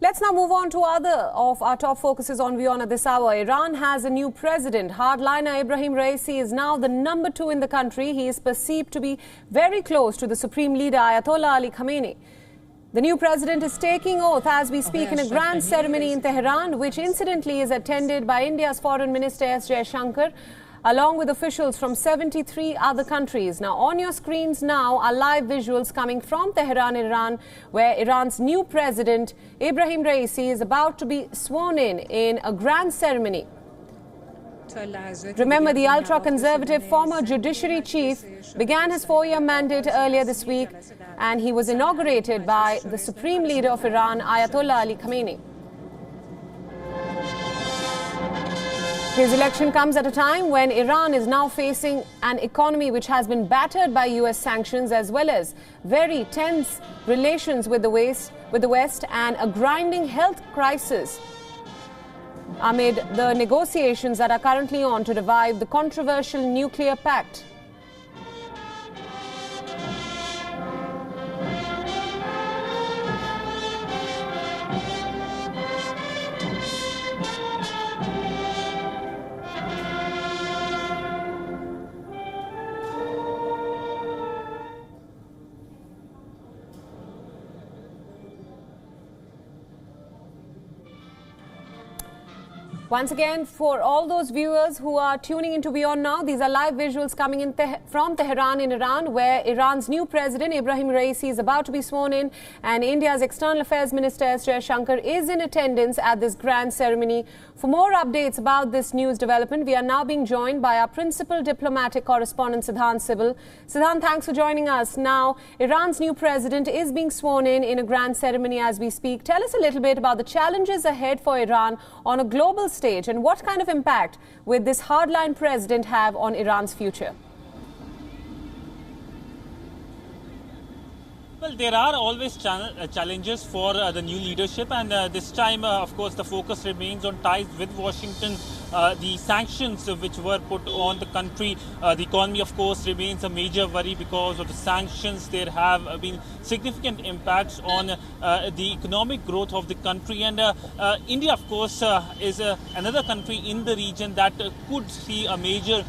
Let's now move on to other of our top focuses on WION at this hour. Iran has a new president. Hardliner Ebrahim Raisi is now the number 2 in the country. He is perceived to be very close to the supreme leader Ayatollah Ali Khamenei. The new president is taking oath as we speak in a grand ceremony in Tehran, which incidentally is attended by India's Foreign Minister S. Jaishankar, along with officials from 73 other countries. Now, on your screens now are live visuals coming from Tehran, Iran, where Iran's new president, Ebrahim Raisi, is about to be sworn in a grand ceremony. Remember, the ultra-conservative former judiciary chief began his 4-year mandate earlier this week, and he was inaugurated by the supreme leader of Iran, Ayatollah Ali Khamenei. His election comes at a time when Iran is now facing an economy which has been battered by US sanctions, as well as very tense relations with the West and a grinding health crisis amid the negotiations that are currently on to revive the controversial nuclear pact. Once again, for all those viewers who are tuning into WION now, these are live visuals coming in from Tehran in Iran, where Iran's new president, Ebrahim Raisi, is about to be sworn in, and India's External Affairs Minister S. Jaishankar is in attendance at this grand ceremony. For more updates about this news development, we are now being joined by our principal diplomatic correspondent, Siddhant Sibal. Siddhant, thanks for joining us. Now, Iran's new president is being sworn in a grand ceremony as we speak. Tell us a little bit about the challenges ahead for Iran on a global stage, and what kind of impact will this hardline president have on Iran's future? Well, there are always challenges for the new leadership, and this time, of course, the focus remains on ties with Washington. The sanctions which were put on the country, the economy, of course, remains a major worry because of the sanctions. There have been significant impacts on the economic growth of the country, and India, of course, is another country in the region that could see a major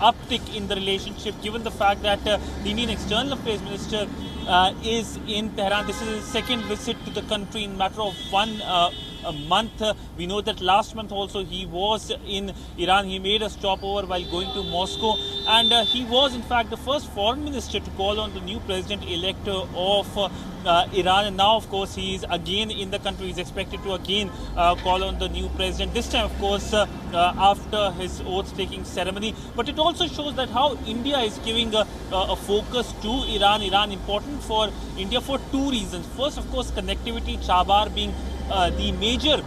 uptick in the relationship, given the fact that the Indian External Affairs Minister is in Tehran. This is his second visit to the country in a matter of a month. We know that last month also he was in Iran. He made a stopover while going to Moscow, and he was in fact the first foreign minister to call on the new president-elect of Iran. And now, of course, he is again in the country. He's expected to again call on the new president, this time, of course, after his oath-taking ceremony. But it also shows that how India is giving a focus to Iran. Iran important for India for two reasons. First, of course, connectivity, Chabahar being the major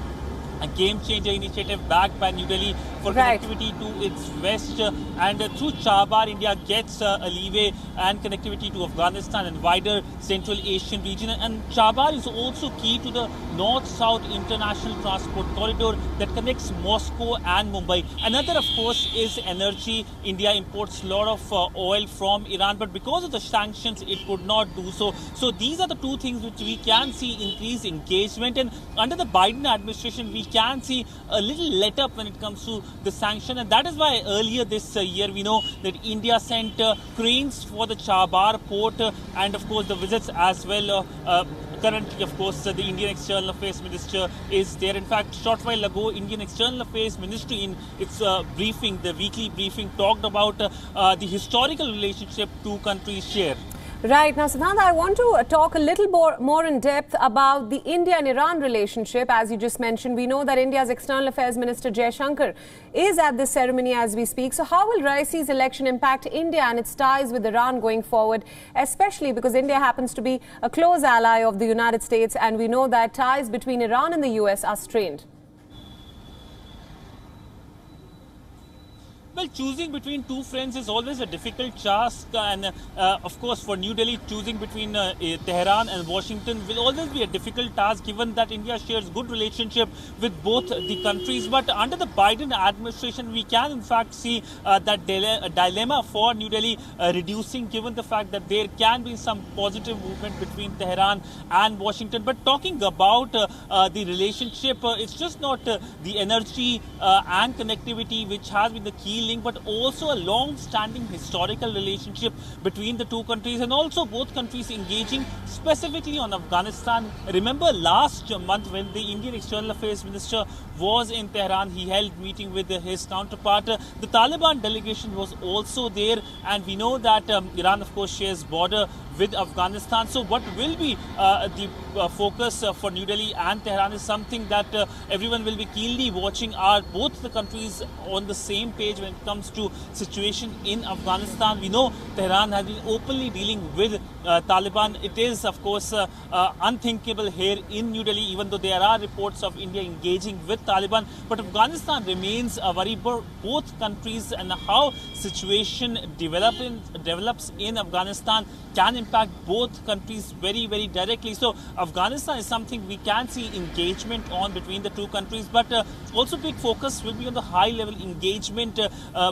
game-changer initiative backed by New Delhi for connectivity to its west, and through Chabahar, India gets a leeway and connectivity to Afghanistan and wider Central Asian region. And Chabahar is also key to the north-south international transport corridor that connects Moscow and Mumbai. Another, of course, is energy. India imports a lot of oil from Iran, but because of the sanctions, it could not do so. So these are the two things which we can see increased engagement, and under the Biden administration, we can see a little let up when it comes to the sanction, and that is why earlier this year we know that India sent cranes for the Chabahar port, and of course the visits as well. Currently, of course, the Indian External Affairs Minister is there. In fact, short while ago, Indian External Affairs Ministry in its briefing, the weekly briefing, talked about the historical relationship two countries share. Right. Now, Siddhant, I want to talk a little more in depth about the India and Iran relationship. As you just mentioned, we know that India's External Affairs Minister Jaishankar is at this ceremony as we speak. So how will Raisi's election impact India and its ties with Iran going forward, especially because India happens to be a close ally of the United States, and we know that ties between Iran and the US are strained? Well, choosing between two friends is always a difficult task, and of course, for New Delhi, choosing between Tehran and Washington will always be a difficult task, given that India shares good relationship with both the countries. But under the Biden administration, we can in fact see that dilemma for New Delhi reducing, given the fact that there can be some positive movement between Tehran and Washington. But talking about the relationship, it's just not the energy and connectivity which has been the key link, but also a long-standing historical relationship between the two countries, and also both countries engaging specifically on Afghanistan. Remember last month when the Indian External Affairs Minister was in Tehran, he held meeting with his counterpart. The Taliban delegation was also there, and we know that Iran of course shares border with Afghanistan. So what will be the focus for New Delhi and Tehran is something that everyone will be keenly watching. Are both the countries on the same page when it comes to situation in Afghanistan? We know Tehran has been openly dealing with Taliban. It is of course unthinkable here in New Delhi, even though there are reports of India engaging with Taliban. But Afghanistan remains a worry for both countries, and how situation develops in Afghanistan can impact both countries very, very directly. So Afghanistan is something we can see engagement on between the two countries, but also big focus will be on the high-level engagement.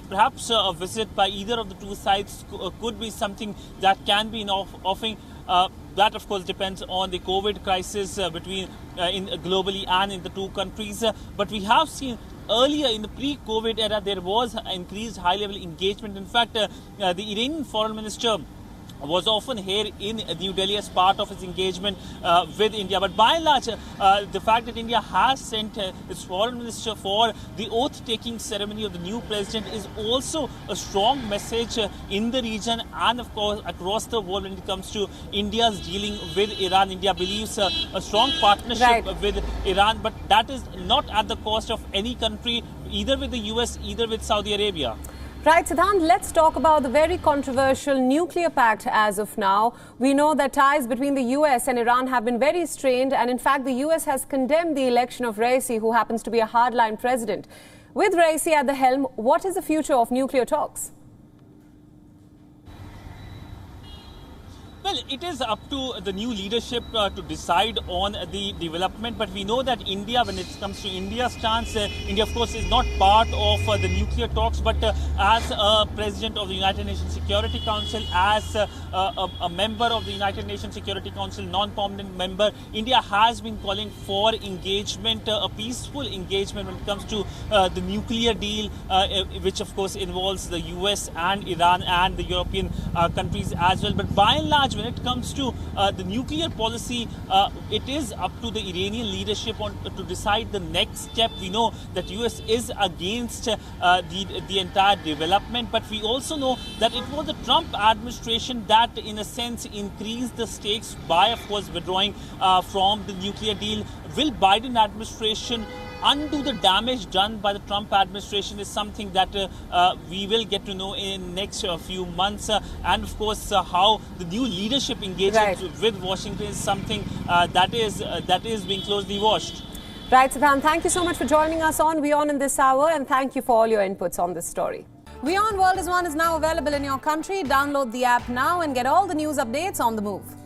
Perhaps a visit by either of the two sides could be something that can be offering. That of course depends on the COVID crisis between globally and in the two countries. But we have seen earlier in the pre-COVID era there was increased high-level engagement. In fact, the Iranian foreign minister was often here in New Delhi as part of its engagement with India. But by and large, the fact that India has sent its foreign minister for the oath-taking ceremony of the new president is also a strong message in the region and of course across the world when it comes to India's dealing with Iran. India believes a strong partnership with Iran, but that is not at the cost of any country, either with the US, either with Saudi Arabia. Right, Siddhant, let's talk about the very controversial nuclear pact as of now. We know that ties between the US and Iran have been very strained, and in fact the US has condemned the election of Raisi, who happens to be a hardline president. With Raisi at the helm, what is the future of nuclear talks? Well, it is up to the new leadership to decide on the development, but we know that India, when it comes to India's stance, India of course is not part of the nuclear talks, but as a president of the United Nations Security Council, as a member of the United Nations Security Council, non-permanent member, India has been calling for engagement, a peaceful engagement when it comes to the nuclear deal, which of course involves the US and Iran and the European countries as well. But by and large, when it comes to the nuclear policy, it is up to the Iranian leadership to decide the next step. We know that US is against the entire development, but we also know that it was the Trump administration that in a sense increased the stakes by of course withdrawing from the nuclear deal. Will Biden administration undo the damage done by the Trump administration is something that we will get to know in next few months. And of course, how the new leadership engages with Washington is something that is being closely watched. Right, Siddhant, thank you so much for joining us on WION in this hour, and thank you for all your inputs on this story. WION World is One is now available in your country. Download the app now and get all the news updates on the move.